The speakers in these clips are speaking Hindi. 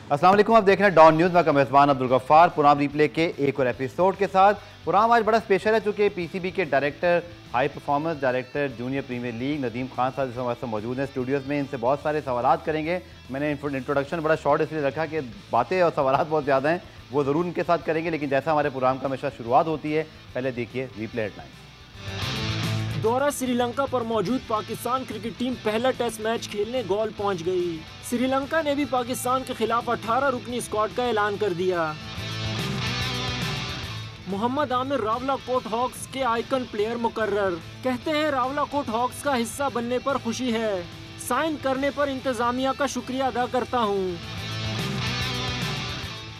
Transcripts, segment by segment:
अस्सलाम वालेकुम, आप देख रहे हैं डॉन न्यूज़ में। मेज़बान अब्दुल गफ्फार पुराम रिप्ले के एक और एपिसोड के साथ। पुराम आज बड़ा स्पेशल है चूँकि पीसीबी के director, high performance director junior premier league Nadeem Khan साहब इस वक्त मौजूद हैं स्टूडियोज़ में। इनसे बहुत सारे सवालात करेंगे। मैंने इंट्रोडक्शन बड़ा शॉर्ट इसलिए रखा कि बातें और सवालात बहुत ज़्यादा हैं, वो ज़रूर उनके साथ करेंगे। लेकिन जैसा हमारे प्रोग्राम का हमेशा शुरुआत होती है, पहले देखिए रिप्ले हेडलाइन। दौरा श्रीलंका पर मौजूद पाकिस्तान क्रिकेट टीम पहला टेस्ट मैच खेलने गोल पहुंच गई। श्रीलंका ने भी पाकिस्तान के खिलाफ 18 रुकनी स्क्वाड का ऐलान कर दिया। मोहम्मद आमिर रावलाकोट हॉक्स के आइकन प्लेयर मुकर्रर। कहते हैं रावलाकोट हॉक्स का हिस्सा बनने पर खुशी है, साइन करने पर इंतजामिया का शुक्रिया अदा करता हूं।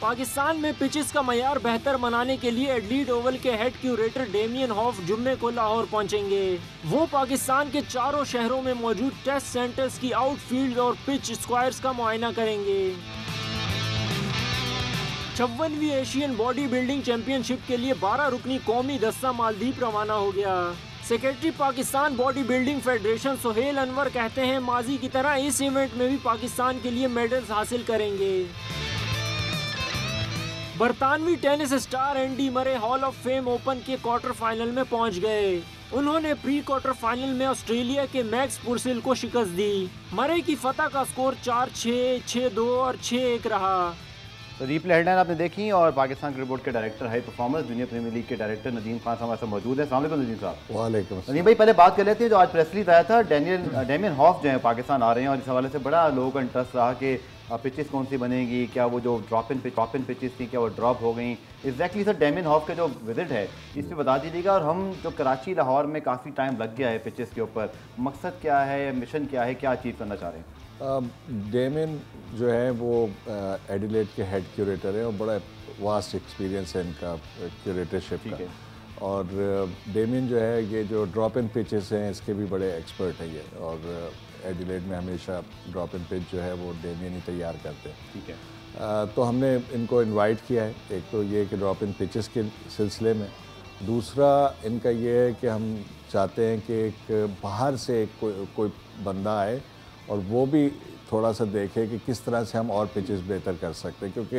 पाकिस्तान में पिचेस का मयार बेहतर बनाने के लिए एडलीड ओवल के हेड क्यूरेटर डेमियन हॉफ जुम्मे को लाहौर पहुंचेंगे। वो पाकिस्तान के चारों शहरों में मौजूद टेस्ट सेंटर्स की आउटफील्ड और पिच स्क्वायर्स का मुआयना करेंगे। 56वीं एशियन बॉडी बिल्डिंग चैंपियनशिप के लिए 12 रुकनी कौमी दस्ता मालदीव रवाना हो गया। Secretary Pakistan body building federation Suhail Anwar कहते हैं माजी की तरह इस इवेंट में भी पाकिस्तान के लिए मेडल्स हासिल करेंगे। बरतानवी tennis star Andy Murray hall of fame open के क्वार्टर फाइनल में पहुंच गए। उन्होंने प्री क्वार्टर फाइनल में ऑस्ट्रेलिया के मैक्स पुर्सेल को शिकस्त दी। मरे की फतह का स्कोर 4-6, 6-2 और 6-1 रहा। तो रिप्ले हेडलाइन आपने देखी और पाकिस्तान क्रिकेट बोर्ड के director, high performance junior premier league के डायरेक्टर नदीम खान साहब ऐसा मौजूद है। अस्सलाम वालेकुम नदीम साहब। वालेकुम। नदीम भाई, पहले बात कर लेते हैं जो आज प्रेस रिलीज आया था, डेमियन हॉफ जो है पाकिस्तान आ रहे हैं और इस हवाले से बड़ा लोगों का इंटरेस्ट रहा कि पिचेस कौन सी बनेगी, क्या वो जो ड्रॉप इन पिचेस थी क्या वो ड्रॉप हो गई। एग्जैक्टली सर डेमियन हॉफ का जो विजिट है इस पर बता दीजिएगा। और हम जो कराची लाहौर में काफ़ी टाइम लग गया है पिचेस के ऊपर, मकसद क्या है, मिशन क्या है, क्या अचीव करना चाह रहे हैं? डेमियन जो है वो एडिलेड के हेड क्यूरेटर है और बड़ा वास्ट एक्सपीरियंस है इनका क्यूरेटरशिप का। और डेमियन जो है ये जो ड्रॉप इन पिचेस हैं इसके भी बड़े एक्सपर्ट है ये। और एडिलेड में हमेशा ड्रॉप इन पिच जो है वो डेमियन ही तैयार करते हैं। ठीक है। तो हमने इनको इनवाइट किया है। एक तो ये कि ड्रॉप इन पिचेस के सिलसिले में, दूसरा इनका ये है कि हम चाहते हैं कि एक बाहर से कोई बंदा आए और वो भी थोड़ा सा देखे कि किस तरह से हम और पिचेस बेहतर कर सकते हैं। क्योंकि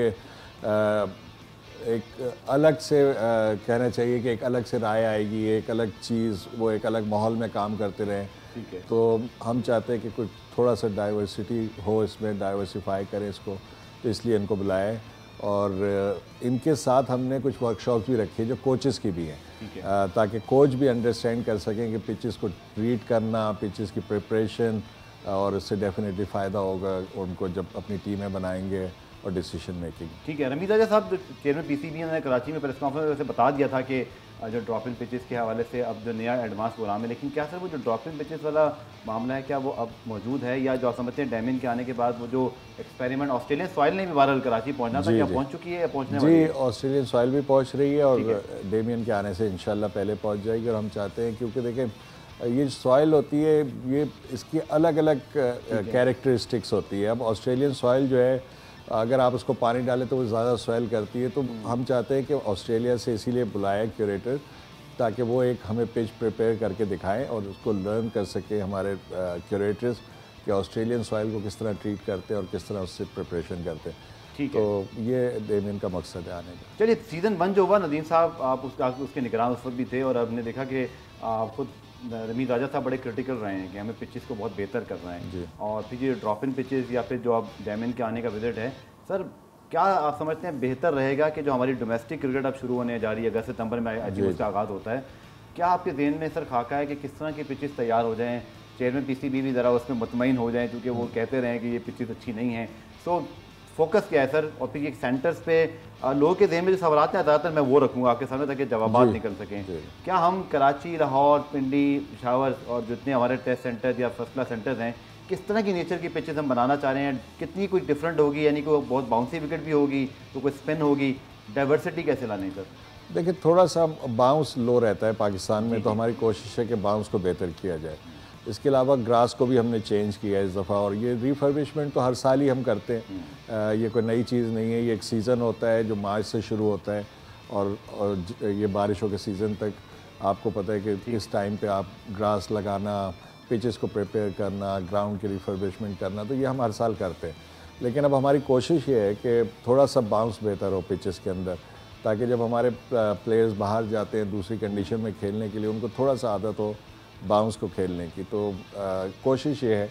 एक अलग से कहना चाहिए कि एक अलग से राय आएगी, एक अलग चीज़, वो एक अलग माहौल में काम करते रहें। ठीक है। तो हम चाहते हैं कि कुछ थोड़ा सा डाइवर्सिटी हो, इसमें डाइवर्सिफाई करें इसको, तो इसलिए इनको बुलाएं। और इनके साथ हमने कुछ वर्कशॉप्स भी रखी है जो कोचेस की भी हैं, ताकि कोच भी अंडरस्टैंड कर सकें कि पिचेस को ट्रीट करना, पिचेस की प्रिपरेशन, और इससे डेफिनेटली फ़ायदा होगा उनको जब अपनी टीमें बनाएंगे और डिसीजन मेकिंग। ठीक है। रमीज़ राजा साहब, चेयरमैन पीसीबी ने कराची में प्रेस कॉन्फ्रेंस में बता दिया था कि जो ड्रॉप इन पिचेस के हवाले से अब जो नया एडवांस प्रोग्राम है, लेकिन क्या सर वो जो ड्रॉप इन पिचेस वाला मामला है क्या वो अब मौजूद है, या जो आप समझते हैं डेमियन के आने के बाद वो जो एक्सपेरिमेंट ऑस्ट्रेलियन सॉइल ने भी बहरहाल कराची पहुंचना था, क्या पहुंच चुकी है या पहुंचने वाली है? जी, ऑस्ट्रेलियन सॉइल भी पहुंच रही है और डेमियन के आने से इंशाल्लाह पहले पहुंच जाएगी। और हम चाहते हैं, क्योंकि देखें ये सॉइल होती है, ये इसकी अलग अलग कैरेक्टरिस्टिक्स होती है। अब ऑस्ट्रेलियन सॉइल जो है अगर आप उसको पानी डालें तो वो ज़्यादा सॉइल करती है। तो हम चाहते हैं कि ऑस्ट्रेलिया से इसीलिए बुलाया क्यूरेटर, ताकि वो एक हमें पिच प्रिपेयर करके दिखाएं और उसको लर्न कर सके हमारे क्यूरेटर्स कि ऑस्ट्रेलियन सॉइल को किस तरह ट्रीट करते हैं और किस तरह उससे प्रिपरेशन करते हैं। ठीक है। तो ये डेमियन का मकसद है आने का। चलिए, सीज़न 1 जो हुआ, नदीम साहब आप उसके निगरान उस वक्त भी थे और आपने देखा कि खुद रमीज़ राजा साहब बड़े क्रिटिकल रहे हैं कि हमें पिचेस को बहुत बेहतर करना है। और फिर ये ड्रॉप इन पिचेस या फिर जो अब डेमियन के आने का विजिट है, सर क्या आप समझते हैं बेहतर रहेगा कि जो हमारी डोमेस्टिक क्रिकेट अब शुरू होने जा रही है, अगस्त सितंबर में उसका आगाज़ होता है, क्या आपके ज़हन में सर खाका है कि किस तरह की पिचेस तैयार हो जाएँ, चेयरमैन पीसीबी भी ज़रा उसमें मुतमईन हो जाएँ, क्योंकि वो कहते रहे कि ये पिचेस अच्छी नहीं है। सो फोकस क्या है सर? और फिर ये सेंटर्स पे लोगों के ज़हन में जो सवाल हैं ज़्यादातर मैं वो रखूँगा आपके सामने ताकि जवाब निकल सकें। क्या हम कराची, लाहौर, पिंडी, पेशावर और जितने हमारे टेस्ट सेंटर या फर्स्ट क्लास सेंटर्स हैं, किस तरह की नेचर की पिचेस हम बनाना चाह रहे हैं? कितनी कोई डिफरेंट होगी, यानी कि बहुत बाउंसी विकेट भी होगी तो कोई स्पिन होगी, डाइवर्सिटी कैसे लानी सर? देखिए, थोड़ा सा बाउंस लो रहता है पाकिस्तान में, तो हमारी कोशिश है कि बाउंस को बेहतर किया जाए। इसके अलावा ग्रास को भी हमने चेंज किया है इस दफ़ा, और ये रिफर्बिशमेंट तो हर साल ही हम करते हैं। ये कोई नई चीज़ नहीं है। ये एक सीज़न होता है जो मार्च से शुरू होता है और ये बारिशों के सीज़न तक आपको पता है कि किस टाइम पे आप ग्रास लगाना, पिचेस को प्रिपेयर करना, ग्राउंड की रिफर्बिशमेंट करना, तो ये हम हर साल करते हैं। लेकिन अब हमारी कोशिश ये है कि थोड़ा सा बाउंस बेहतर हो पिचेस के अंदर, ताकि जब हमारे प्लेयर्स बाहर जाते हैं दूसरी कंडीशन में खेलने के लिए उनको थोड़ा सा आदत हो बाउंस को खेलने की। तो कोशिश ये है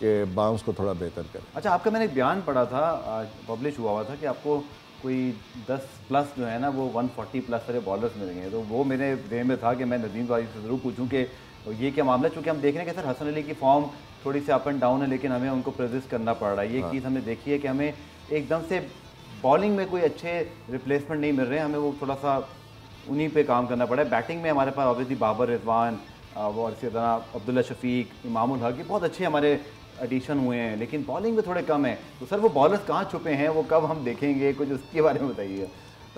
कि बाउंस को थोड़ा बेहतर करें। अच्छा, आपका मैंने एक बयान पढ़ा था, पब्लिश हुआ था कि आपको कोई 10 प्लस जो है ना वो 140 प्लस सारे बॉलर्स मिलेंगे। तो वो मेरे ध्यान में था कि मैं नदीम भाई से ज़रूर पूछूं कि ये क्या मामला है, चूँकि हम देख रहे हैं कि सर हसन अली की फॉर्म थोड़ी सी अप एंड डाउन है, लेकिन हमें उनको प्रेजिस्ट करना पड़ रहा है। ये चीज़ हमने देखी है कि हमें एकदम से बॉलिंग में कोई अच्छे रिप्लेसमेंट नहीं मिल रहे हैं, हमें वो थोड़ा सा उन्हीं पे काम करना पड़ा है। बैटिंग में हमारे पास ऑब्वियसली बाबर रिजवान और इसी तरह अब्दुल्ला शफीक, इमामुल हक, ये बहुत अच्छे हमारे एडिशन हुए हैं, लेकिन बॉलिंग में थोड़े कम है। तो सर वो बॉलर्स कहाँ छुपे हैं, वो कब हम देखेंगे, कुछ उसके बारे में बताइए।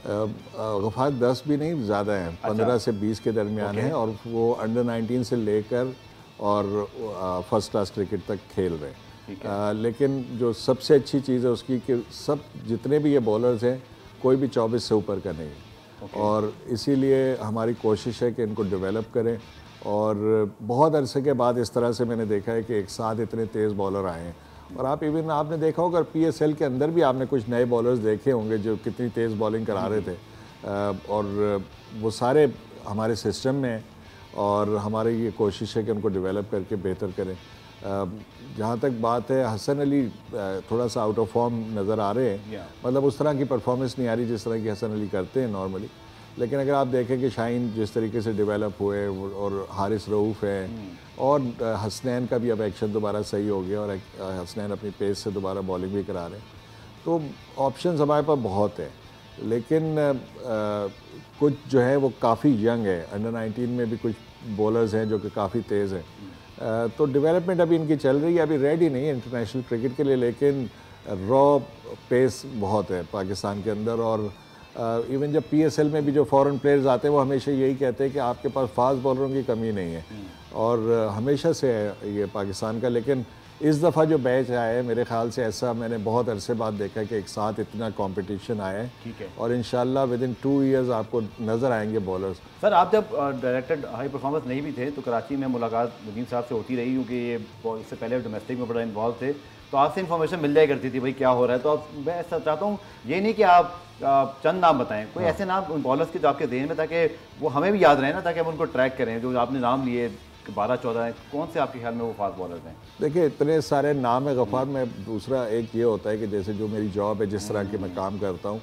गफ़ार 10 भी नहीं ज़्यादा हैं, 15 से 20 के दरमियान हैं, और वो अंडर 19 से लेकर और फर्स्ट क्लास क्रिकेट तक खेल रहे हैं। लेकिन जो सबसे अच्छी चीज़ है उसकी कि सब जितने भी ये बॉलर्स हैं कोई भी 24 से ऊपर का नहीं है, और इसीलिए हमारी कोशिश है कि इनको डेवलप करें। और बहुत अरसे के बाद इस तरह से मैंने देखा है कि एक साथ इतने तेज़ बॉलर आए हैं। और आपने देखा होगा PSL के अंदर भी आपने कुछ नए बॉलर्स देखे होंगे जो कितनी तेज़ बॉलिंग करा रहे थे, और वो सारे हमारे सिस्टम में, और हमारी ये कोशिश है कि उनको डेवलप करके बेहतर करें। जहाँ तक बात है हसन अली थोड़ा सा आउट ऑफ फॉर्म नज़र आ रहे हैं, मतलब उस तरह की परफॉर्मेंस नहीं आ रही जिस तरह की हसन अली करते हैं नॉर्मली। लेकिन अगर आप देखें कि शाहीन जिस तरीके से डेवलप हुए, और हारिस रऊफ़ हैं, और हसनैन का भी अब एक्शन दोबारा सही हो गया, और हसनैन अपनी पेस से दोबारा बॉलिंग भी करा रहे हैं, तो ऑप्शंस हमारे पास बहुत है। लेकिन कुछ जो है वो काफ़ी यंग है, अंडर 19 में भी कुछ बॉलर्स हैं जो कि काफ़ी तेज़ हैं। तो डेवलपमेंट अभी इनकी चल रही है, अभी रेडी नहीं है इंटरनेशनल क्रिकेट के लिए, लेकिन रॉ पेस बहुत है पाकिस्तान के अंदर। और इवन जब PSL में भी जो फॉरेन प्लेयर्स आते हैं वो हमेशा यही कहते हैं कि आपके पास फास्ट बॉलरों की कमी नहीं है, और हमेशा से है ये पाकिस्तान का। लेकिन इस दफ़ा जो बैच आया है मेरे ख्याल से ऐसा मैंने बहुत अरसे बाद देखा है कि एक साथ इतना कंपटीशन आया है, और इंशाल्लाह विद इन 2 ईयर्स आपको नज़र आएंगे बॉलर्स। सर आप जब डायरेक्टर हाई परफॉर्मेंस नहीं भी थे तो कराची में मुलाकात नदीम साहब से होती रही, क्योंकि ये इससे पहले डोमेस्टिक में बड़ा इन्वॉल्व थे, तो आपसे इन्फॉर्मेशन मिल जाया करती थी भाई क्या हो रहा है। तो अब मैं ऐसा चाहता हूँ ये नहीं कि आप चंद नाम बताएं, कोई ऐसे नाम उन बॉलर्स के जो आपके ज़हन में, ताकि वो हमें भी याद रहे ना, ताकि हम उनको ट्रैक करें। जो आपने नाम लिए 12-14 हैं, कौन से आपके ख्याल में वो फास्ट बॉलर्स हैं? देखिए इतने सारे नाम है गफ़ार में। दूसरा एक ये होता है कि जैसे जो मेरी जॉब है, जिस तरह के मैं काम करता हूँ,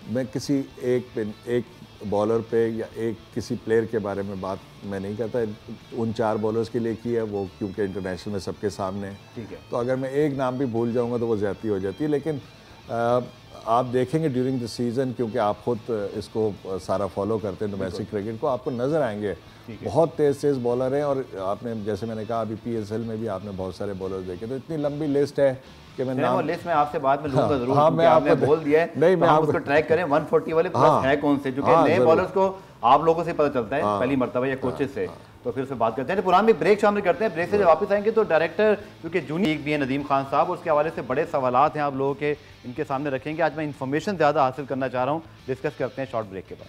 मैं किसी एक बॉलर पे या किसी प्लेयर के बारे में बात मैं नहीं करता। उन 4 बॉलर्स के लिए की है वो, क्योंकि इंटरनेशनल में सबके सामने है। ठीक है, तो अगर मैं एक नाम भी भूल जाऊँगा तो वो ज़्यादती हो जाती है। लेकिन आप देखेंगे ड्यूरिंग द सीज़न, क्योंकि आप खुद इसको सारा फॉलो करते हैं डोमेस्टिक क्रिकेट को, आपको नज़र आएंगे बहुत तेज़ बॉलर हैं। और आपने जैसे मैंने कहा अभी PSL में भी आपने बहुत सारे बॉलर्स देखे, तो इतनी लंबी लिस्ट है कि मैं नाम लिस्ट में आपसे बाद में लूंगा जरूर। हाँ, मैं आपको बोल दिया है, नहीं, मैं आपको ट्रैक करें 140 वाले प्लस है कौन से, जो कि नए बॉलर्स को आप लोगों से पता चलता है पहली मरतबा या कोचेस से। तो फिर से बात करते हैं, पुरान भी ब्रेक शामिल करते हैं। ब्रेक से जब वापस आएंगे तो डायरेक्टर, क्योंकि जूनियर भी है नदीम खान साहब, उसके हवाले से बड़े सवालात हैं आप लोगों के, इनके सामने रखेंगे। आज मैं इन्फॉर्मेशन ज़्यादा हासिल करना चाह रहा हूँ, डिस्कस करते हैं शॉर्ट ब्रेक के बाद।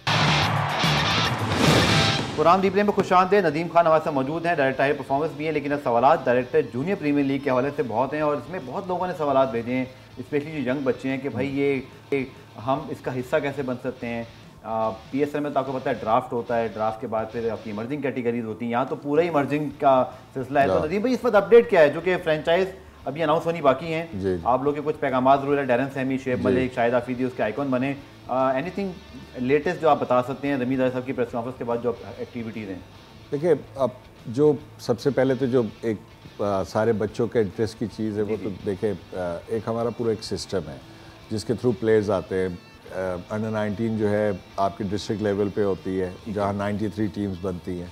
पुरान रिप्ले में खुशामदीद, नदीम खान हमारे साथ मौजूद हैं, डायरेक्टर हाई परफॉर्मेंस भी हैं, लेकिन अब सवालात डायरेक्टर जूनियर प्रीमियर लीग के हवाले से बहुत हैं, और इसमें बहुत लोगों ने सवालात भेजे हैं, स्पेशली जो यंग बच्चे हैं कि भाई ये हम इसका हिस्सा कैसे बन सकते हैं। PSL में तो आपको पता है ड्राफ्ट होता है, ड्राफ्ट के बाद फिर आपकी इमर्जिंग कैटेगरीज होती हैं, यहाँ तो पूरा ही इमर्जिंग का सिलसिला है। तो नदीम भाई इस वक्त अपडेट क्या है, जो कि फ्रेंचाइज अभी अनाउंस होनी बाकी हैं, आप लोग के कुछ पैगाम जरूर है, डैरन सैमी, शेब मलिक, शाहिद आफरीदी उसके आइकॉन बने, एनीथिंग लेटेस्ट जो आप बता सकते हैं रमीज साहब की प्रेस कॉन्फ्रेंस के बाद जो एक्टिविटीज़ हैं? देखिए अब जो सबसे पहले तो जो एक सारे बच्चों के इंटरेस्ट की चीज़ है वो तो देखें, एक हमारा पूरा एक सिस्टम है जिसके थ्रू प्लेयर्स आते हैं। अंडर 19 जो है आपकी डिस्ट्रिक्ट लेवल पे होती है, जहाँ 93 टीम्स बनती हैं।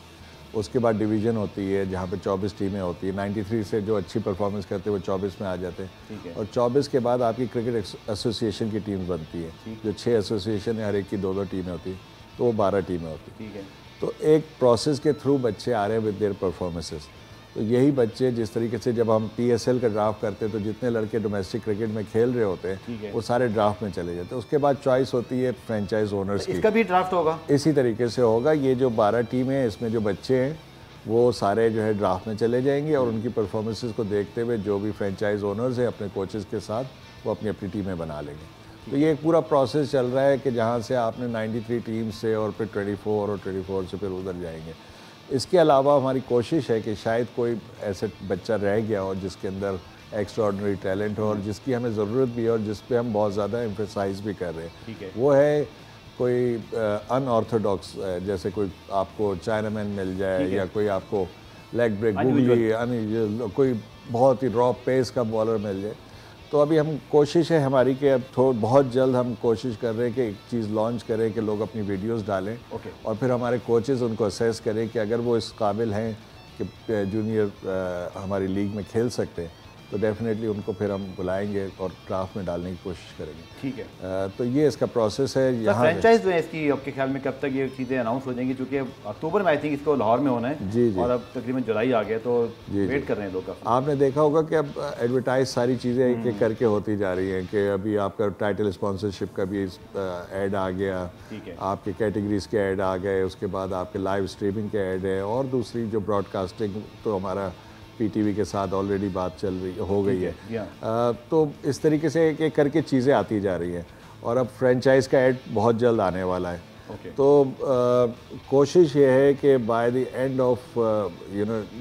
उसके बाद डिवीज़न होती है जहाँ पे 24 टीमें होती हैं। 93 से जो अच्छी परफॉर्मेंस करते हैं वो 24 में आ जाते हैं, और 24 के बाद आपकी क्रिकेट एसोसिएशन की टीम बनती है, जो 6 एसोसिएशन है, हर एक की 2-2 टीमें होती हैं, तो वो 12 टीमें होती हैं। तो एक प्रोसेस के थ्रू बच्चे आ रहे हैं विद देयर परफॉर्मेंसेस। तो यही बच्चे जिस तरीके से जब हम PSL का ड्राफ्ट करते हैं तो जितने लड़के डोमेस्टिक क्रिकेट में खेल रहे होते हैं वो सारे ड्राफ्ट में चले जाते हैं। उसके बाद चॉइस होती है फ्रेंचाइज ओनर्स की। इसका भी ड्राफ्ट होगा? इसी तरीके से होगा। ये जो 12 टीमें हैं इसमें जो बच्चे हैं वो सारे जो है ड्राफ्ट में चले जाएंगे और उनकी परफॉर्मेंसेस को देखते हुए जो भी फ्रेंचाइज ओनर्स हैं अपने कोचेज़ के साथ वो अपनी अपनी टीमें बना लेंगे। तो ये एक पूरा प्रोसेस चल रहा है कि जहाँ से आपने 93 टीम से और फिर 24 और 24 से फिर उधर जाएंगे। इसके अलावा हमारी कोशिश है कि शायद कोई ऐसे बच्चा रह गया हो जिसके अंदर एक्स्ट्राऑर्डिनरी टैलेंट हो और जिसकी हमें ज़रूरत भी है और जिस पे हम बहुत ज़्यादा एम्फेसाइज भी कर रहे हैं। वो है कोई अनऑर्थोडॉक्स, जैसे कोई आपको चाइनामैन मिल जाए या कोई आपको लेग ब्रेक गूगली कोई बहुत ही रॉ पेस का बॉलर मिल जाए। तो अभी हम कोशिश है हमारी कि अब बहुत जल्द हम कोशिश कर रहे हैं कि एक चीज़ लॉन्च करें कि लोग अपनी वीडियोस डालें और फिर हमारे कोचेस उनको असेस करें कि अगर वो इस काबिल हैं कि जूनियर हमारी लीग में खेल सकते हैं तो डेफिनेटली उनको फिर हम बुलाएंगे और ड्राफ्ट में डालने की कोशिश करेंगे। ठीक है। तो ये इसका प्रोसेस है। यहाँ फ्रेंचाइज जो है इसकी आपके ख्याल में कब तक ये चीज़ें अनाउंस हो जाएंगी? क्योंकि अक्टूबर में आई थिंक इसको लाहौर में होना है। जी। और अब तकरीबन जुलाई आ गया तो वेट कर रहे हैं लोग। आपने देखा होगा कि अब एडवर्टाइज सारी चीज़ें एक एक करके होती जा रही हैं कि अभी आपका टाइटल स्पॉन्सरशिप का भी ऐड आ गया, आपके कैटेगरीज के ऐड आ गए, उसके बाद आपके लाइव स्ट्रीमिंग के ऐड है और दूसरी जो ब्रॉडकास्टिंग तो हमारा पीटीवी के साथ ऑलरेडी बात चल रही हो गई है। तो इस तरीके से एक एक करके चीज़ें आती जा रही हैं और अब फ्रेंचाइज का ऐड बहुत जल्द आने वाला है। तो कोशिश ये है कि by the end of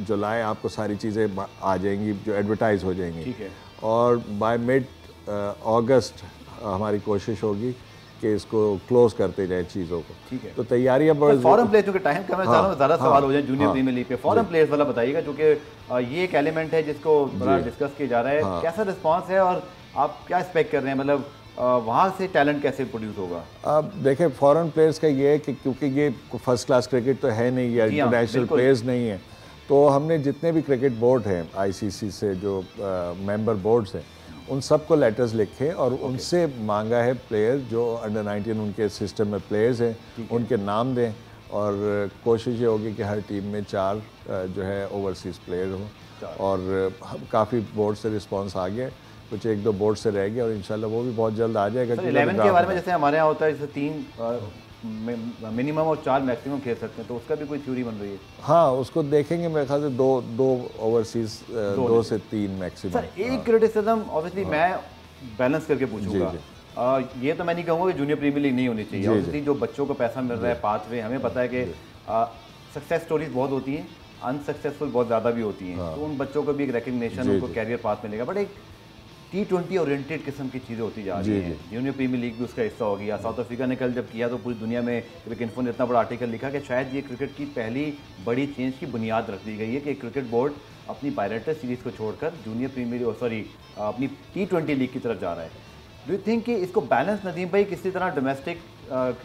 July आपको सारी चीज़ें आ जाएंगी जो एडवर्टाइज हो जाएंगी और बाय मिड अगस्त हमारी कोशिश होगी कि इसको क्लोज करते जाए चीज़ों को। ठीक है। तो तैयारियां फॉरेन प्लेयर्स के टाइम का मैं चाह रहा हूं ज़्यादा सवाल हो जाए जूनियर प्रीमियर लीग पे। फॉरेन प्लेयर्स वाला बताइएगा क्योंकि ये एक एलिमेंट है जिसको बड़ा डिस्कस किया जा रहा है। कैसा रिस्पांस है और आप क्या एक्सपेक्ट कर रहे हैं, मतलब वहाँ से टैलेंट कैसे प्रोड्यूस होगा? अब देखें फॉरेन प्लेयर्स का ये है कि क्योंकि ये फर्स्ट क्लास क्रिकेट तो है नहीं या इंटरनेशनल प्लेयर्स नहीं है, तो हमने जितने भी क्रिकेट बोर्ड हैं आईसीसी से जो मेंबर बोर्ड्स हैं उन सबको लेटर्स लिखे और उनसे मांगा है प्लेयर जो अंडर 19 उनके सिस्टम में प्लेयर्स हैं उनके नाम दें और कोशिश ये होगी कि हर टीम में 4 जो है ओवरसीज़ प्लेयर हों। और काफ़ी बोर्ड से रिस्पांस आ गया, कुछ 1-2 बोर्ड से रह गया और इंशाल्लाह वो भी बहुत जल्द आ जाएगा। 11 के बारे में जैसे हमारे यहाँ होता है जैसे 3 मिनिमम और 4 मैक्सिमम खेल सकते हैं, तो उसका भी कोई थ्योरी बन रही है? हाँ, उसको देखेंगे मेरे ख्याल से 2 ओवरसीज 2 से 3 मैक्सिमम। सर एक क्रिटिसिज्म ऑब्वियसली मैं बैलेंस करके पूछूंगा, ये तो मैं नहीं कहूँगा कि जूनियर प्रीमियर लीग नहीं होनी चाहिए। ऑब्वियसली जो बच्चों को पैसा मिल रहा है पाथवे, हमें पता है कि सक्सेस स्टोरीज बहुत होती हैं, अनसक्सेसफुल बहुत ज़्यादा भी होती हैं, तो उन बच्चों को भी एक रिकग्निशन उनको कैरियर पाथ मिलेगा। बट एक T20 ओरिएंटेड किस्म की चीज़ें होती जा रही हैं। जूनियर प्रीमियर लीग भी उसका हिस्सा होगी। साउथ अफ्रीका ने कल जब किया तो पूरी दुनिया में क्रिकेट इन्फो ने इतना बड़ा आर्टिकल लिखा कि शायद ये क्रिकेट की पहली बड़ी चेंज की बुनियाद रख दी गई है कि क्रिकेट बोर्ड अपनी बायलेटरल सीरीज़ को छोड़कर जूनियर प्रीमियर अपनी T20 लीग की तरफ जा रहा है। डू यू थिंक कि इसको बैलेंस, नदीम भाई किसी तरह डोमेस्टिक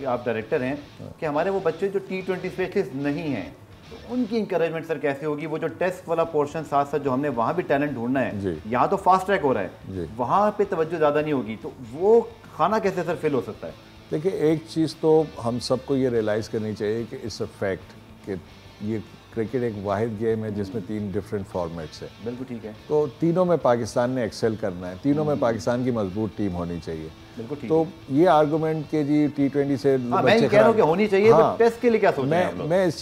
आप डायरेक्टर हैं कि हमारे वो बच्चे जो T20 स्पेशलिस्ट नहीं हैं तो उनकी इंकरेजमेंट सर कैसे होगी? वो जो टेस्ट वाला पोर्शन साथ साथ जो हमने वहाँ भी टैलेंट ढूंढना है, यहाँ तो फास्ट ट्रैक हो रहा है, वहाँ पे तवज्जो ज़्यादा नहीं होगी, तो वो खाना कैसे सर फिल हो सकता है? देखिए एक चीज़ तो हम सबको ये रियलाइज़ करनी चाहिए कि इट्स अ फैक्ट कि ये क्रिकेट एक वाहिद गेम है जिसमें 3 डिफरेंट फॉर्मेट्स है। बिल्कुल ठीक है। तो तीनों में पाकिस्तान ने एक्सेल करना है, तीनों में पाकिस्तान की मजबूत टीम होनी चाहिए। बिल्कुल ठीक तो ये आर्गूमेंट के जी T20 से मैं कह रहा हूं कि होनी चाहिए, तो टेस्ट के लिए क्या सोच रहे हैं आप लोग? मैं इस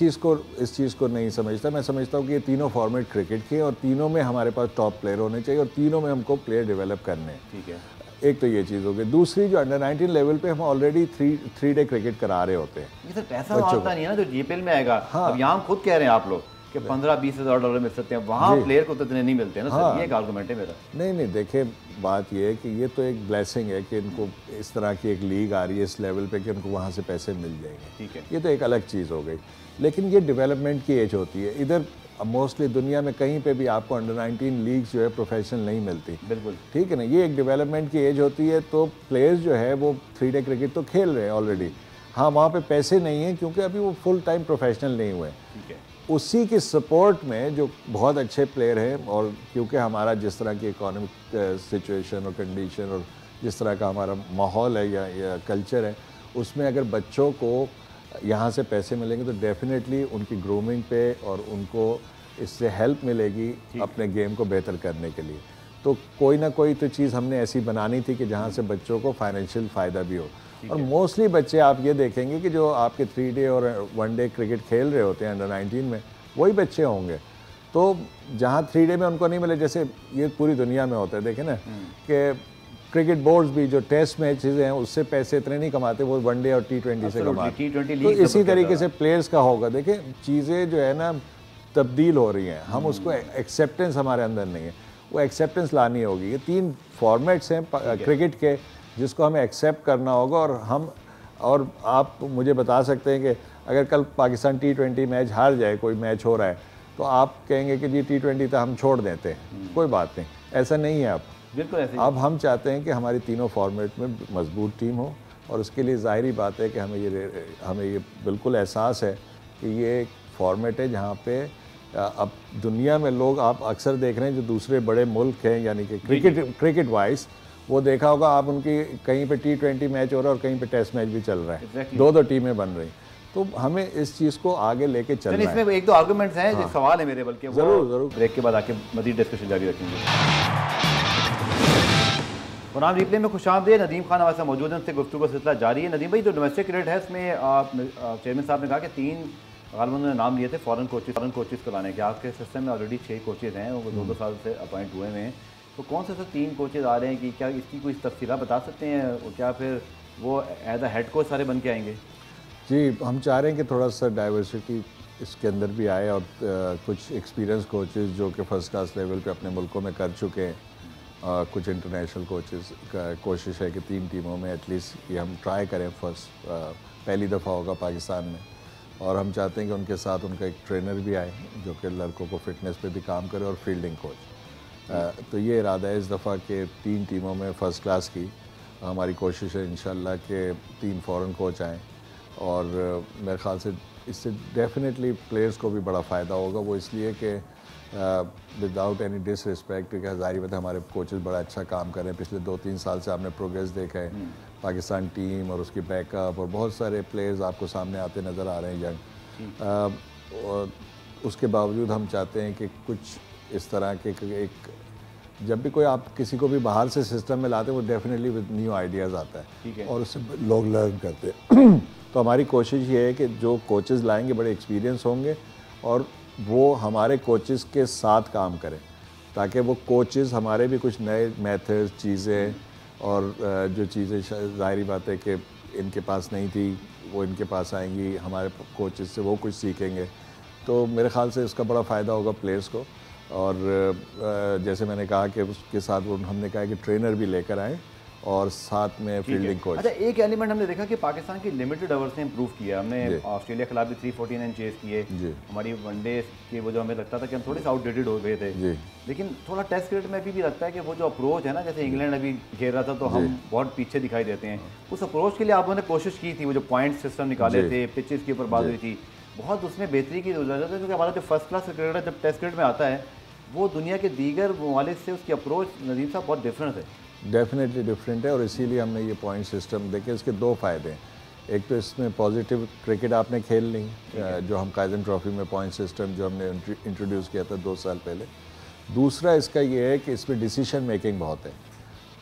चीज़ को नहीं समझता। मैं समझता हूँ कि ये तीनों फॉर्मेट क्रिकेट के और तीनों में हमारे पास टॉप प्लेयर होने चाहिए और तीनों में हमको प्लेयर डेवलप करने हैं। ठीक है। एक तो ये चीज़ होगी। दूसरी जो अंडर 19 लेवल पे हम ऑलरेडी 3 डे क्रिकेट करा रहे होते हैं। ये सर पैसा आता नहीं है ना जो जीपीएल में आएगा। अब यहाँ खुद कह रहे हैं आप लोग कि 15-20 हज़ार डॉलर मिल सकते हैं, वहाँ प्लेयर को तो इतने नहीं मिलते हैं ना सर। ये एक आर्गुमेंट है मेरा। नहीं देखिए बात ये है कि ये तो एक ब्लेसिंग है कि इनको इस तरह की एक लीग आ रही है इस लेवल पे कि उनको वहाँ से पैसे मिल जाएंगे। ठीक है। ये तो एक अलग चीज़ हो गई, लेकिन ये डेवलपमेंट की एज होती है। इधर मोस्टली दुनिया में कहीं पे भी आपको अंडर 19 लीग जो है प्रोफेशनल नहीं मिलती। बिल्कुल ठीक है ना। ये एक डेवलपमेंट की एज होती है, तो प्लेयर्स जो है वो 3 डे क्रिकेट तो खेल रहे हैं ऑलरेडी। हाँ, वहाँ पे पैसे नहीं हैं क्योंकि अभी वो फुल टाइम प्रोफेशनल नहीं हुए। ठीक है। उसी की सपोर्ट में जो बहुत अच्छे प्लेयर हैं और क्योंकि हमारा जिस तरह की इकोनॉमिक सिचुएशन और कंडीशन और जिस तरह का हमारा माहौल है या कल्चर है, उसमें अगर बच्चों को यहाँ से पैसे मिलेंगे तो डेफिनेटली उनकी ग्रूमिंग पे और उनको इससे हेल्प मिलेगी अपने गेम को बेहतर करने के लिए। तो कोई ना कोई तो चीज़ हमने ऐसी बनानी थी कि जहाँ से बच्चों को फाइनेंशियल फ़ायदा भी हो। और मोस्टली बच्चे आप ये देखेंगे कि जो आपके 3 डे और 1 डे क्रिकेट खेल रहे होते हैं अंडर 19 में, वही बच्चे होंगे। तो जहाँ 3 डे में उनको नहीं मिले, जैसे ये पूरी दुनिया में होता है, देखें ना कि क्रिकेट बोर्ड्स भी जो टेस्ट मैचेस हैं उससे पैसे इतने नहीं कमाते, वो 1 डे और T20 से कमाते। तो इसी तरीके से प्लेयर्स का होगा। देखें चीज़ें जो है ना तब्दील हो रही हैं, हम उसको एक्सेप्टेंस हमारे अंदर नहीं है, वो एक्सेप्टेंस लानी होगी। ये 3 फॉर्मेट्स हैं क्रिकेट के जिसको हमें एक्सेप्ट करना होगा। और आप मुझे बता सकते हैं कि अगर कल पाकिस्तान T20 मैच हार जाए, कोई मैच हो रहा है, तो आप कहेंगे कि जी T20 तो हम छोड़ देते हैं। कोई बात नहीं, ऐसा नहीं है। अब बिल्कुल ऐसे अब हम चाहते हैं कि हमारी तीनों फॉर्मेट में मजबूत टीम हो, और उसके लिए ज़ाहिरी बात है कि हमें ये बिल्कुल एहसास है कि ये एक फॉर्मेट है जहाँ पे अब दुनिया में लोग, आप अक्सर देख रहे हैं जो दूसरे बड़े मुल्क हैं, यानी कि क्रिकेट वाइज, वो देखा होगा आप, उनकी कहीं पे T20 मैच हो रहा है और कहीं पे टेस्ट मैच भी चल रहा है, 2-2 टीमें बन रही। तो हमें इस चीज़ को आगे लेके चलना है। इसमें 1-2 आर्गुमेंट्स हैं, जो सवाल है मेरे, बल्कि ज़रूर ब्रेक के बाद आके मज़ीद डिस्कशन जारी रखेंगे। फरहान रिप्ले में खुशामदीद। नदीम खान हमारे साथ मौजूद हैं, उनसे गुफ्तगू का सिलसिला जारी है। नदीम भाई, जो डोमेस्टिक क्रिकेट है उसमें चेयरमैन साहब ने कहा कि 3 गालिबन उन्होंने नाम लिए थे फॉरेन कोचेज़ को लाने के। आपके सिस्टम में ऑलरेडी 6 कोचेज़ हैं, वो 2-2 साल से अपॉइंट हुए हैं। तो कौन से 3 कोचेज़ आ रहे हैं कि क्या इसकी कोई तफसीला बता सकते हैं, और क्या फिर वो एज अ हेड कोच सारे बन के आएंगे? जी, हम चाह रहे हैं कि थोड़ा सा डाइवर्सिटी इसके अंदर भी आए, और कुछ एक्सपीरियंस कोचेज़ जो कि फ़र्स्ट क्लास लेवल पे अपने मुल्कों में कर चुके हैं, कुछ इंटरनेशनल कोचेज़ का कोशिश है कि 3 टीमों में एटलीस्ट ये हम ट्राई करें। पहली दफ़ा होगा पाकिस्तान में, और हम चाहते हैं कि उनके साथ उनका एक ट्रेनर भी आए जो कि लड़कों को फ़िटनेस पे भी काम करे, और फील्डिंग कोच। तो ये इरादा है इस दफ़ा के 3 टीमों में फ़र्स्ट क्लास की। हमारी कोशिश है इंशाल्लाह कि 3 फ़ॉरेन कोच आएँ, और मेरे ख़्याल से इससे डेफिनेटली प्लेयर्स को भी बड़ा फ़ायदा होगा। वो इसलिए कि विदाउट एनी डिसरिस्पेक्ट, क्योंकि ज़ाहिर बात है हमारे कोचेज़ बड़ा अच्छा काम कर रहे हैं। पिछले 2-3 साल से आपने प्रोग्रेस देखा है, पाकिस्तान टीम और उसकी बैकअप, और बहुत सारे प्लेयर्स आपको सामने आते नज़र आ रहे हैं यंग। और उसके बावजूद हम चाहते हैं कि कुछ इस तरह के एक, जब भी कोई आप किसी को भी बाहर से सिस्टम में लाते हैं, वो डेफिनेटली विद न्यू आइडियाज़ आता है, और उससे लोग लर्न करते हैं। तो हमारी कोशिश ये है कि जो कोचेज़ लाएंगे बड़े एक्सपीरियंस होंगे, और वो हमारे कोचेज़ के साथ काम करें, ताकि वो कोचेज़ हमारे भी कुछ नए मेथड्स, चीज़ें, और जो चीज़ें ज़ाहिरी बात है कि इनके पास नहीं थी, वो इनके पास आएंगी, हमारे कोचेज़ से वो कुछ सीखेंगे। तो मेरे ख़्याल से इसका बड़ा फ़ायदा होगा प्लेयर्स को। और जैसे मैंने कहा कि उसके साथ वो हमने कहा कि ट्रेनर भी लेकर आएँ, और साथ में फील्डिंग कोच। अच्छा, एक एलिमेंट हमने देखा कि पाकिस्तान की लिमिटेड ओवर्स ने इंप्रूव किया। हमने ऑस्ट्रेलिया के खिलाफ भी 349 चेस किए। हमारी वनडे की वो जो हमें लगता था कि हम थोड़े से आउटडेटेड हो गए थे, लेकिन थोड़ा टेस्ट क्रिकेट में भी लगता है कि वो जो अप्रोच है ना, जैसे इंग्लैंड अभी खेल रहा था तो हम बहुत पीछे दिखाई देते हैं। उस अप्रोच के लिए आप लोगों ने कोशिश की थी, वो जो पॉइंट सिस्टम निकाले थे, पिचेस के ऊपर बात हुई थी, बहुत उसमें बेहतरी की जरूरत है। क्योंकि हमारा जो फर्स्ट क्लास क्रिकेटर जब टेस्ट क्रिकेट में आता है, वो दुनिया के दीगर ममालिक से उसकी अप्रोच नदीम साहब बहुत डिफरेंट है। डेफिनेटली डिफरेंट है, और इसीलिए हमने ये पॉइंट सिस्टम देखे। इसके 2 फ़ायदे हैं। एक तो इसमें पॉजिटिव क्रिकेट आपने खेल ली, जो हम काइजन ट्रॉफी में पॉइंट सिस्टम जो हमने इंट्रोड्यूस किया था 2 साल पहले। दूसरा इसका ये है कि इसमें डिसीजन मेकिंग बहुत है।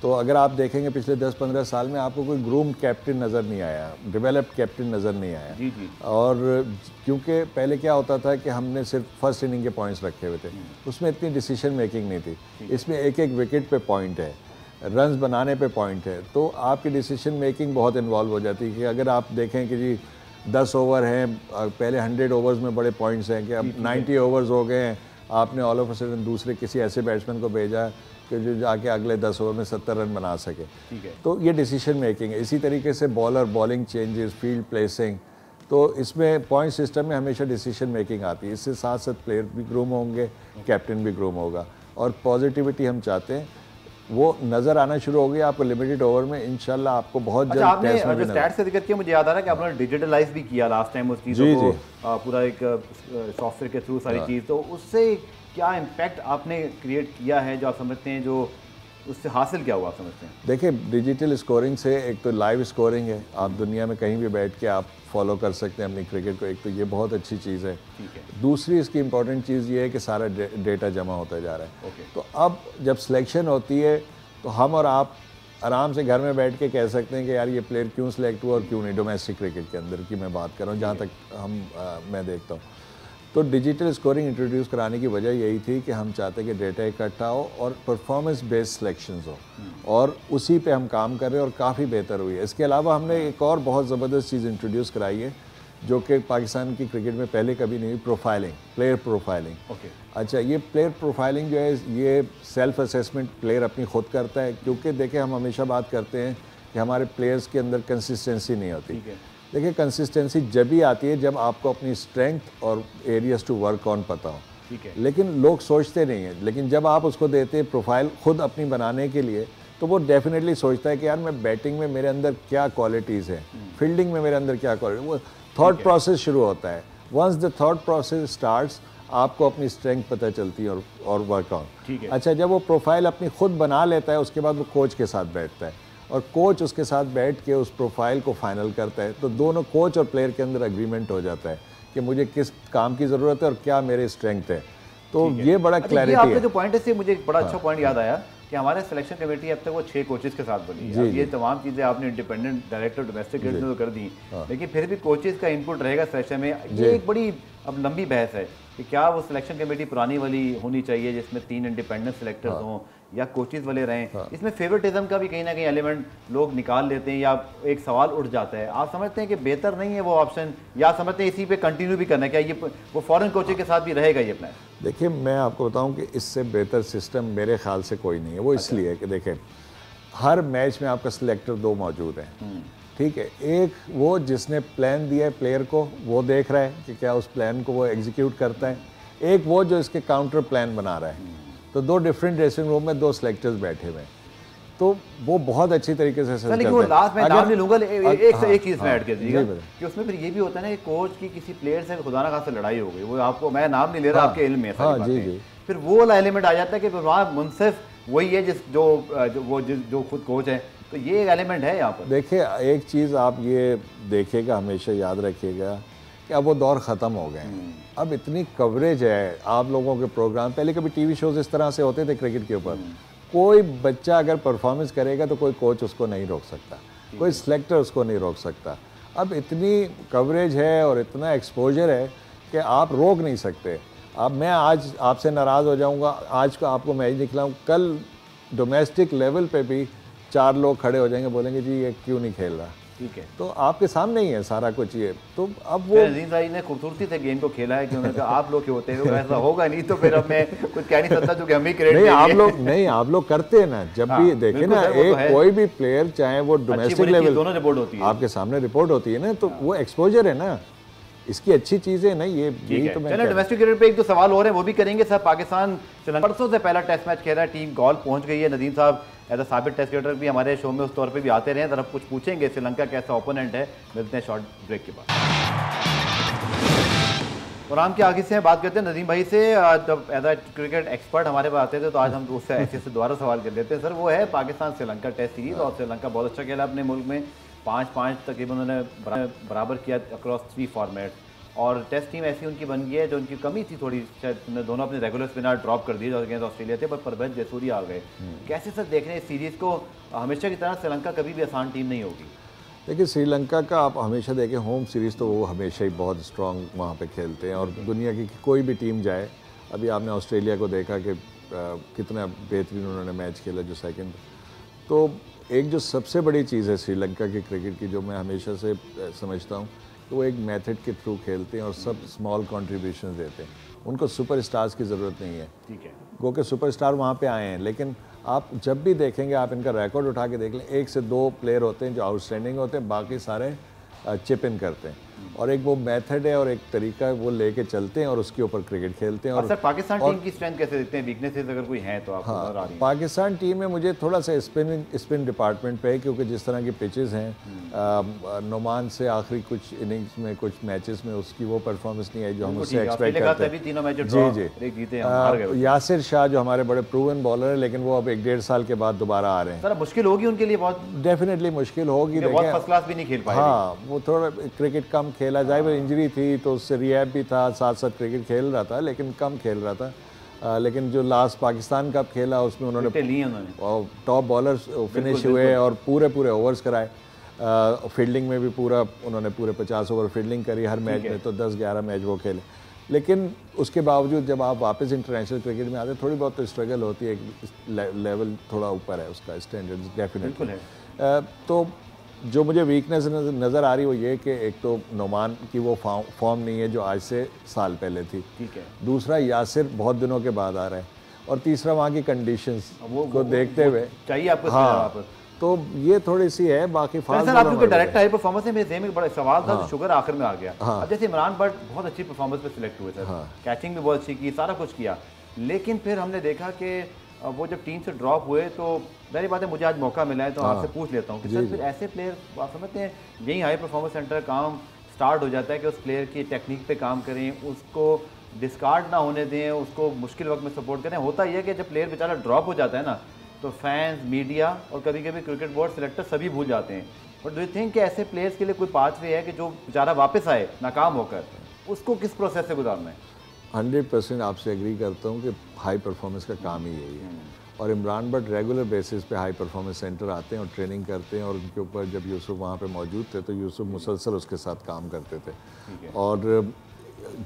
तो अगर आप देखेंगे पिछले 10-15 साल में आपको कोई ग्रूम कैप्टन नज़र नहीं आया, डेवलप्ड कैप्टन नज़र नहीं आया। और क्योंकि पहले क्या होता था कि हमने सिर्फ फर्स्ट इनिंग के पॉइंट्स रखे हुए थे, उसमें इतनी डिसीजन मेकिंग नहीं थी। इसमें एक विकेट पे पॉइंट है, रन्स बनाने पे पॉइंट है, तो आपकी डिसीजन मेकिंग बहुत इन्वॉल्व हो जाती है। कि अगर आप देखें कि जी 10 ओवर हैं, पहले 100 ओवर्स में बड़े पॉइंट्स हैं, कि अब 90 ओवर्स हो गए हैं, आपने ऑल ऑफ अ सडन दूसरे किसी ऐसे बैट्समैन को भेजा कि जो जाके अगले 10 ओवर में 70 रन बना सके। तो ये डिसीजन मेकिंग है। इसी तरीके से बॉलिंग चेंजेस, फील्ड प्लेसिंग, तो इसमें पॉइंट सिस्टम में हमेशा डिसीजन मेकिंग आती है। इससे साथ साथ प्लेयर भी ग्रूम होंगे, कैप्टन भी ग्रूम होगा, और पॉजिटिविटी हम चाहते हैं वो नज़र आना शुरू हो गई आपको लिमिटेड ओवर में। इंशाल्लाह आपको बहुत जल्द आपने जो स्टैट्स से जिक्र किया, मुझे याद आ रहा है कि आपने डिजिटलाइज भी किया लास्ट टाइम उस चीज़ को, पूरा एक सॉफ्टवेयर के थ्रू सारी चीज़। तो उससे क्या इम्पैक्ट आपने क्रिएट किया है, जो आप समझते हैं, जो उससे हासिल क्या हुआ आप समझते हैं? देखिए, डिजिटल स्कोरिंग से एक तो लाइव स्कोरिंग है, आप दुनिया में कहीं भी बैठ के आप फॉलो कर सकते हैं अपनी क्रिकेट को, एक तो ये बहुत अच्छी चीज़ है। दूसरी इसकी इंपॉर्टेंट चीज़ ये है कि सारा डेटा जमा होता जा रहा है। तो अब जब सिलेक्शन होती है तो हम और आप आराम से घर में बैठ के कह सकते हैं कि यार ये प्लेयर क्यों सिलेक्ट हुआ और क्यों नहीं। डोमेस्टिक क्रिकेट के अंदर की मैं बात कर रहा हूँ, जहाँ तक मैं देखता हूँ। तो डिजिटल स्कोरिंग इंट्रोड्यूस कराने की वजह यही थी कि हम चाहते कि डेटा इकट्ठा हो और परफॉर्मेंस बेस्ड सिलेक्शंस हो, और उसी पे हम काम कर रहे हैं और काफ़ी बेहतर हुई है। इसके अलावा हमने एक और बहुत ज़बरदस्त चीज़ इंट्रोड्यूस कराई है जो कि पाकिस्तान की क्रिकेट में पहले कभी नहीं हुई, प्रोफाइलिंग, प्लेयर प्रोफाइलिंग। अच्छा, ये प्लेयर प्रोफाइलिंग जो है ये सेल्फ असेसमेंट प्लेयर अपनी खुद करता है, क्योंकि देखिए हम हमेशा बात करते हैं कि हमारे प्लेयर्स के अंदर कंसिस्टेंसी नहीं होती। देखिए कंसिस्टेंसी जब भी आती है जब आपको अपनी स्ट्रेंथ और एरियाज टू वर्क ऑन पता हो, लेकिन लोग सोचते नहीं हैं। लेकिन जब आप उसको देते हैं प्रोफाइल खुद अपनी बनाने के लिए, तो वो डेफिनेटली सोचता है कि यार मैं बैटिंग में मेरे अंदर क्या क्वालिटीज़ हैं, फील्डिंग में मेरे अंदर क्या क्वालिटी, वो थॉट प्रोसेस शुरू होता है। Once the thought process starts, आपको अपनी स्ट्रेंथ पता चलती है और वर्क ऑन। अच्छा, जब वो प्रोफाइल अपनी खुद बना लेता है उसके बाद वो कोच के साथ बैठता है और कोच उसके साथ बैठ के उस प्रोफाइल को फाइनल करता है, तो दोनों कोच और प्लेयर के अंदर एग्रीमेंट हो जाता है कि मुझे किस काम की ज़रूरत है और क्या मेरे स्ट्रेंथ है। तो ये बड़ा क्लैरिटी है। आपका जो पॉइंट है इससे मुझे एक बड़ा अच्छा पॉइंट याद आया कि हमारे सिलेक्शन कमेटी अब तक वो 6 कोचेस के साथ बनी है। ये तमाम चीज़ें आपने इंडिपेंडेंट डायरेक्टर डोमेस्टिक क्रिकेट में तो कर दी, लेकिन फिर भी कोचेस का इनपुट रहेगा सिलेक्शन में। ये एक बड़ी अब लंबी बहस है कि क्या वो सिलेक्शन कमेटी पुरानी वाली होनी चाहिए जिसमें 3 इंडिपेंडेंट सिलेक्टर्स हों, या कोचेस वाले रहें। इसमें फेवरेटिज्म का भी कहीं ना कहीं एलिमेंट लोग निकाल लेते हैं, या एक सवाल उठ जाता है। आप समझते हैं कि बेहतर नहीं है वो ऑप्शन, या समझते हैं इसी पे कंटिन्यू भी करना है? क्या ये वो फॉरेन कोचेस के साथ भी रहेगा ये प्लान? देखिए, मैं आपको बताऊं कि इससे बेहतर सिस्टम मेरे ख्याल से कोई नहीं है। वो इसलिए है कि देखें, हर मैच में आपका सिलेक्टर 2 मौजूद हैं, ठीक है। एक वो जिसने प्लान दिया है प्लेयर को, वो देख रहा है कि क्या उस प्लान को वो एग्जीक्यूट करता है। एक वो जो इसके काउंटर प्लान बना रहा है। तो 2 डिफरेंट ड्रेसिंग रूम में 2 सिलेक्टर्स बैठे हुए हैं, तो वो बहुत अच्छी तरीके से लेकिन वो लास्ट में नाम नहीं लूंगा। एक चीज़ में ऐड कर दीजिएगा कि उसमें फिर ये भी होता है ना कि कोच की किसी प्लेयर से खुदा ना खासा लड़ाई हो गई, वो आपको, मैं नाम नहीं ले रहा, आपके इल्म में है, फिर वो वाला एलिमेंट आ जाता है कि वहाँ मुनसिफ वही है जो खुद कोच है। तो ये एक एलिमेंट है यहाँ पर। देखिए, एक चीज़ आप ये देखिएगा, हमेशा याद रखिएगा कि अब वो दौर ख़त्म हो गए हैं। अब इतनी कवरेज है, आप लोगों के प्रोग्राम, पहले कभी टीवी शोज इस तरह से होते थे क्रिकेट के ऊपर, कोई बच्चा अगर परफॉर्मेंस करेगा तो कोई कोच उसको नहीं रोक सकता, कोई सिलेक्टर उसको नहीं रोक सकता। अब इतनी कवरेज है और इतना एक्सपोजर है कि आप रोक नहीं सकते। अब मैं आज आपसे नाराज़ हो जाऊंगा, आज को आपको मैच दिखलाऊँ, कल डोमेस्टिक लेवल पे भी 4 लोग खड़े हो जाएंगे, बोलेंगे जी ये क्यों नहीं खेल रहा। ठीक है, तो आपके सामने ही है सारा कुछ ये। तो अब वो नजीम भाई ने खूबसूरती से गेम को खेला है कि उन्होंने कहा आप लोग होते हैं, ऐसा होगा नहीं तो फिर अब मैं कुछ कह नहीं सकता, क्योंकि हम ही क्रेडिट नहीं आप लोग करते हैं ना। जब भी देखे ना, एक कोई भी प्लेयर, चाहे वो डोमेस्टिक लेवल, दोनों रिपोर्ट होती है, आपके सामने रिपोर्ट होती है ना, तो वो एक्सपोजर है ना, इसकी अच्छी चीज़ है ना ये। तो चलो डोमेस्टिक क्रिकेट पे 1-2 सवाल हो रहे हैं, वो भी करेंगे सर। पाकिस्तान श्रीलंका परसों से पहला टेस्ट मैच खेल रहा है, टीम गोल पहुंच गई है। नदीम साहब एज अ साबित टेस्ट क्रिकेटर भी हमारे शो में उस तौर पे भी आते रहे, तरफ कुछ पूछेंगे श्रीलंका कैसा ओपोनेंट है। मिलते हैं शॉर्ट ब्रेक के बाद। प्रोग्राम के आगे से बात करते हैं नदीम भाई से। जब एज अ क्रिकेट एक्सपर्ट हमारे पास आते थे तो आज हम उससे ऐसे से दोबारा सवाल कर लेते हैं सर। वो है पाकिस्तान श्रीलंका टेस्ट सीरीज, और श्रीलंका बहुत अच्छा खेला अपने मुल्क में, 5-5 तकरीबन उन्होंने बराबर किया अक्रॉस 3 फॉर्मेट। और टेस्ट टीम ऐसी उनकी बन गई है जो उनकी कमी थी थोड़ी, शायद दोनों अपने रेगुलर स्पिनर ड्रॉप कर दिए जो अगेंस्ट ऑस्ट्रेलिया थे, पर परवेज जयसूरी आ गए। कैसे सर देख रहे हैं इस सीरीज़ को? हमेशा की तरह श्रीलंका कभी भी आसान टीम नहीं होगी। देखिए, श्रीलंका का आप हमेशा देखें, होम सीरीज़ तो वो हमेशा ही बहुत स्ट्रॉन्ग वहाँ पे खेलते हैं, और दुनिया की कोई भी टीम जाए, अभी आपने ऑस्ट्रेलिया को देखा कि कितना बेहतरीन उन्होंने मैच खेला जो सेकंड। तो एक जो सबसे बड़ी चीज़ है श्रीलंका की क्रिकेट की, जो मैं हमेशा से समझता हूँ, तो वो एक मेथड के थ्रू खेलते हैं और सब स्मॉल कंट्रीब्यूशन देते हैं। उनको सुपरस्टार्स की ज़रूरत नहीं है, ठीक है, क्योंकि सुपरस्टार वहाँ पे आए हैं। लेकिन आप जब भी देखेंगे, आप इनका रिकॉर्ड उठा के देख लें, 1 से 2 प्लेयर होते हैं जो आउटस्टैंडिंग होते हैं, बाकी सारे चिप इन करते हैं। और एक वो मेथड है और एक तरीका वो लेके चलते हैं और उसके ऊपर क्रिकेट खेलते हैं। और सर पाकिस्तान टीम की स्ट्रेंथ कैसे देखते हैं, वीकनेसेस अगर कोई है तो आप हाँ, नजर आ रही हैं? पाकिस्तान टीम में मुझे थोड़ा सा स्पिन डिपार्टमेंट पे है, क्योंकि जिस तरह की पिचेस हैं, नुमान से आखिरी कुछ इनिंग्स में, कुछ मैचेस में उसकी वो परफॉर्मेंस नहीं आई जो हम उससे एक्सपेक्ट करते हैं। जी, यासिर शाह जो हमारे बड़े प्रूवन बॉलर है, लेकिन वो अब 1-1.5 साल के बाद दोबारा आ रहे हैं। सर मुश्किल होगी उनके लिए, बहुत डेफिनेटली मुश्किल होगी। फर्स्ट क्लास भी नहीं खेल पाए। हाँ, वो थोड़ा क्रिकेट कम खेला जाए, वो इंजरी थी तो उससे रिहैब भी था, साथ साथ क्रिकेट खेल रहा था लेकिन कम खेल रहा था। लेकिन जो लास्ट पाकिस्तान कप खेला उसमें उन्होंने टॉप बॉलर्स फिनिश हुए और पूरे ओवर्स कराए। फील्डिंग में भी उन्होंने पूरे 50 ओवर फील्डिंग करी हर मैच में, तो 10-11 मैच वो खेले। लेकिन उसके बावजूद जब आप वापस इंटरनेशनल क्रिकेट में आते थोड़ी बहुत तो स्ट्रगल होती है, लेवल थोड़ा ऊपर है उसका, स्टैंडर्ड डेफिनेटली। तो जो मुझे वीकनेस नज़र आ रही है वो ये कि एक तो नोमान की वो फॉर्म नहीं है जो आज से साल पहले थी, ठीक है। दूसरा यासिर बहुत दिनों के बाद आ रहा है, और तीसरा वहाँ की कंडीशंस को देखते हुए चाहिए आपको। हाँ, तो ये थोड़ी सी है। बाकी सर आप क्योंकि डायरेक्ट हाई परफॉर्मेंस है, मेरे ज़हन में बड़ा सवाल था, तो शुगर आखिर में आ गया। अब जैसे इमरान बट बहुत अच्छी परफॉर्मेंस पे सिलेक्ट हुए सर, कैचिंग भी बहुत अच्छी की, सारा कुछ किया, लेकिन फिर हमने देखा कि वो जब टीम से ड्रॉप हुए तो पहली बात है मुझे आज मौका मिला है तो आपसे पूछ लेता हूँ कि सर फिर ऐसे प्लेयर आप समझते हैं यही हाई परफॉर्मेंस सेंटर काम स्टार्ट हो जाता है कि उस प्लेयर की टेक्निक पे काम करें, उसको डिस्कार्ड ना होने दें, उसको मुश्किल वक्त में सपोर्ट करें। होता यह है कि जब प्लेयर बेचारा ड्रॉप हो जाता है ना तो फैंस, मीडिया और कभी कभी क्रिकेट बोर्ड सिलेक्टर सभी भूल जाते हैं। बट डू यू थिंक कि ऐसे प्लेयर्स के लिए कोई पाथवे है कि जो बेचारा वापस आए नाकाम होकर, उसको किस प्रोसेस से गुजारना है? 100% आपसे एग्री करता हूँ कि हाई परफॉर्मेंस का काम ही यही है, और इमरान बट रेगुलर बेसिस पे हाई परफॉर्मेंस सेंटर आते हैं और ट्रेनिंग करते हैं, और उनके ऊपर जब यूसुफ वहाँ पे मौजूद थे तो यूसुफ मुसलसल उसके साथ काम करते थे, और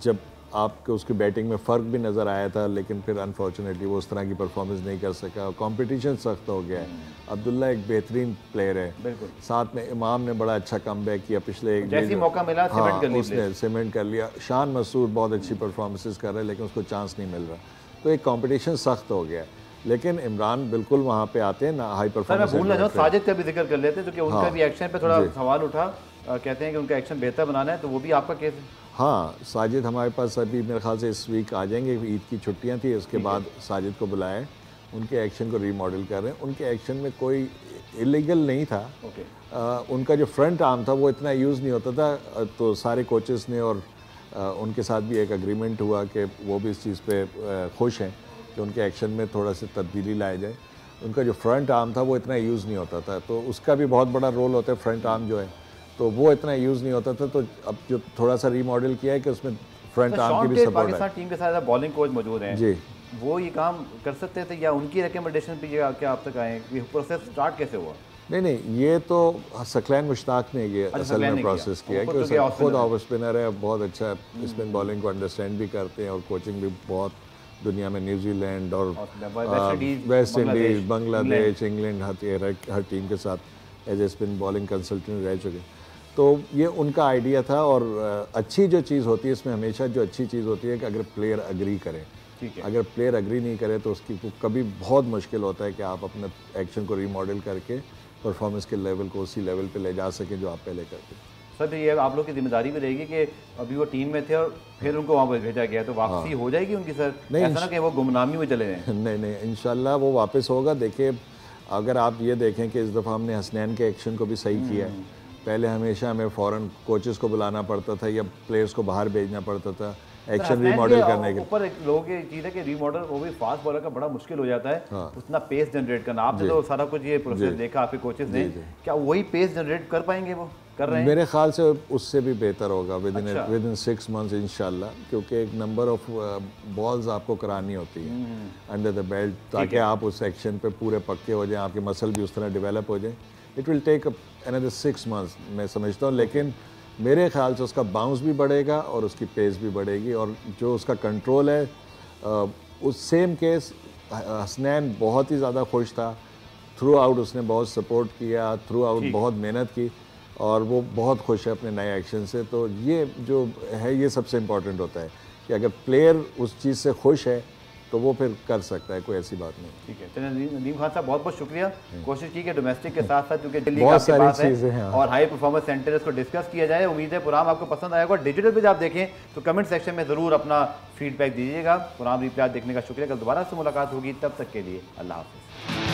जब आपको उसकी बैटिंग में फ़र्क भी नज़र आया था, लेकिन फिर अनफॉर्चुनेटली वो उस तरह की परफॉर्मेंस नहीं कर सका, कंपटीशन सख्त हो गया है। अब्दुल्ला एक बेहतरीन प्लेयर है, साथ में इमाम ने बड़ा अच्छा कमबैक किया पिछले एक जैसे मौका मिला उसने सीमेंट कर लिया। शान मसूद बहुत अच्छी परफॉर्मेंसेस कर रहे हैं लेकिन उसको चांस नहीं मिल रहा, तो एक कंपटीशन सख्त हो गया है। लेकिन इमरान बिल्कुल वहाँ पे आते हैं ना हाई परफॉर्मेंस। मैं भूल ना जाऊँ, साजिद का भी जिक्र कर लेते हैं क्योंकि उनका भी एक्शन पे थोड़ा सवाल उठा, कहते हैं कि उनका एक्शन बेहतर बनाना है, तो वो भी आपका केस है? हाँ, साजिद हमारे पास अभी मेरे ख्याल से इस वीक आ जाएंगे, ईद की छुट्टियां थी, उसके बाद साजिद को बुलाया, उनके एक्शन को रीमॉडल कर रहे हैं। उनके एक्शन में कोई इलीगल नहीं था, उनका जो फ्रंट आर्म था वो इतना यूज़ नहीं होता था, तो सारे कोचेस ने और उनके साथ भी एक एग्रीमेंट हुआ कि वो भी इस चीज़ पे खुश हैं कि उनके एक्शन में थोड़ा सा तब्दीली लाया जाए। उनका जो फ्रंट आर्म था वो इतना यूज़ नहीं होता था, तो उसका भी बहुत बड़ा रोल होता है, फ्रंट आर्म जो है तो वो इतना यूज़ नहीं होता था, तो अब जो थोड़ा सा रीमॉडल किया है कि उसमें फ्रंट आर्म की भी सपोर्ट है। पाकिस्तान टीम के साथ बॉलिंग कोच मौजूद हैं जी, वो ये काम कर सकते थे या उनकी रिकमेंडेशन पे ये क्या आप तक आए? ये प्रोसेस स्टार्ट कैसे हुआ? नहीं, ये तो सकलैन मुश्ताक ने ये असल में प्रोसेस किया है कि खुद ऑफ स्पिनर है, बहुत अच्छा स्पिन बॉलिंग को अंडरस्टैंड भी करते हैं और कोचिंग भी बहुत दुनिया में न्यूजीलैंड और वेस्ट इंडीज़, बांग्लादेश, इंग्लैंड हर टीम के साथ as a spin bowling consultant रह चुके। तो ये उनका आइडिया था, और अच्छी जो चीज़ होती है इसमें हमेशा जो अच्छी चीज़ होती है कि अगर प्लेयर अग्री करे, अगर प्लेयर अग्री नहीं करे तो उसकी कभी बहुत मुश्किल होता है कि आप अपने एक्शन को रीमॉडल करके परफॉर्मेंस के लेवल को उसी लेवल पे ले जा सकें जो आप पहले करते। सर ये आप लोग की जिम्मेदारी भी रहेगी कि अभी वो टीम में थे और फिर उनको वहाँ पर भेजा गया, तो वापसी हो जाएगी उनकी सर? नहीं, ऐसा ना कि वो गुमनामी में चले जाएं। नहीं, इंशाल्लाह वो वापस होगा। देखिए, अगर आप ये देखें कि इस दफ़ा हमने हसनैन के एक्शन को भी सही किया है। पहले हमेशा हमें फ़ौरन कोचेस को बुलाना पड़ता था या प्लेयर्स को बाहर भेजना पड़ता था एक्शन रीमॉडल करने के ऊपर। लोगों की चीज़ है कि रीमॉडल वो भी फास्ट बॉलर का बड़ा मुश्किल हो जाता है, उतना पेस जनरेट करना। आपने तो सारा कुछ ये प्रोसेस देखा, आपके कोचेस ने, क्या वही पेस जनरेट कर पाएंगे? वो कर रहे हैं मेरे ख्याल से, उससे भी बेहतर होगा विद इन 6 मंथ्स इंशाल्लाह, क्योंकि एक नंबर ऑफ बॉल्स आपको करानी होती है अंडर द बेल्ट, ताकि आप उस एक्शन पे पूरे पक्के हो जाएं, आपके मसल भी उस तरह डेवलप हो जाए। It will take another 6 months मैं समझता हूँ, लेकिन मेरे ख्याल से उसका बाउंस भी बढ़ेगा और उसकी पेस भी बढ़ेगी, और जो उसका कंट्रोल है उस सेम केस हसनैन बहुत ही ज़्यादा खुश था थ्रू आउट, उसने बहुत सपोर्ट किया थ्रू आउट, बहुत मेहनत की और वो बहुत खुश है अपने नए एक्शन से। तो ये जो है ये सबसे इम्पॉर्टेंट होता है कि अगर प्लेयर उस चीज़ से खुश है तो वो फिर कर सकता है, कोई ऐसी बात नहीं। ठीक है, चलिए नदीम खान साहब बहुत बहुत शुक्रिया। कोशिश की कि डोमेस्टिक के साथ साथ क्योंकि दिल्ली बहुत सारी चीज़ें हैं और हाई परफॉर्मेंस सेंटर्स को डिस्कस किया जाए। उम्मीद है प्रोग्राम आपको पसंद आएगा। डिजिटल पे जब आप देखें तो कमेंट सेक्शन में ज़रूर अपना फीडबैक दीजिएगा। प्रोग्राम रिप्लाई देखने का शुक्रिया। कल दोबारा से मुलाकात होगी, तब तक के लिए अल्लाह हाफ़िज़।